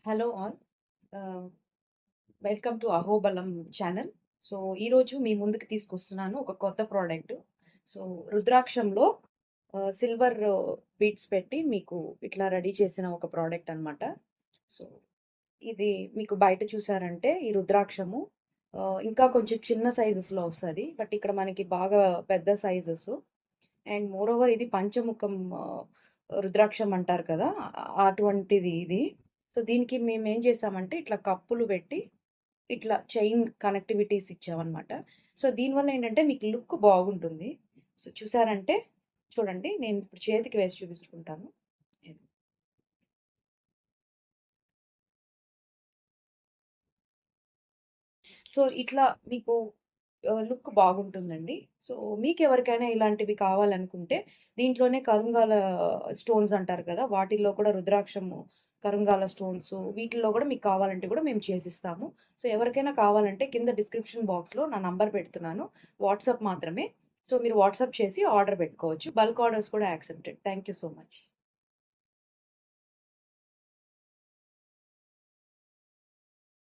Hello all. Ah, welcome to Ahobalam channel. So, ఈరోజు మీ ముందుకు తీసుకొస్తున్నాను ఒక కొత్త ప్రోడక్ట్. సో, రుద్రాక్షంలో సిల్వర్ బీడ్స్ పెట్టి మీకు ఇట్లా రెడీ చేసిన ఒక ప్రోడక్ట్ అన్నమాట. సో, ఇది మీకు బయట చూసారంటే ఈ రుద్రాక్షము ఇంకా కొంచెం చిన్న సైజెస్‌లో వస్తది. బట్ ఇక్కడ మనకి బాగా పెద్ద సైజెస్ అండ్ మోరోవర్ ఇది పంచముఖం రుద్రాక్షం అంటారు కదా! అటువంటిది ఇది. సో, దీనికి మేమేం చేసామంటే ఇట్లా కప్పులు పెట్టి, ఇట్లా చైన్ కనెక్టివిటీస్ ఇచ్చామనమాట. సో, దీనివల్ల ఏంటంటే మీకు లుక్ బాగుంటుంది. సో, చూసారంటే చూడండి నేను ఇప్పుడు చేతికి వేసి చూపించుకుంటాను. సో, ఇట్లా మీకు లుక్ బాగుంటుందండి. సో, మీకెవరికైనా ఇలాంటివి కావాలనుకుంటే దీంట్లోనే కరుంగాల స్టోన్స్ అంటారు కదా! వాటిల్లో కూడా రుద్రాక్షము, కరుంగాల స్టోన్స్ వీటిల్లో కూడా మీకు కావాలంటే కూడా మేము చేసిస్తాము. సో, ఎవరికైనా కావాలంటే కింద డిస్క్రిప్షన్ బాక్స్‌లో నా నంబర్ పెడుతున్నాను. వాట్సాప్ మాత్రమే. సో, మీరు వాట్సాప్ చేసి ఆర్డర్ పెట్టుకోవచ్చు. బల్క్ ఆర్డర్స్ కూడా accepted. Thank you so much.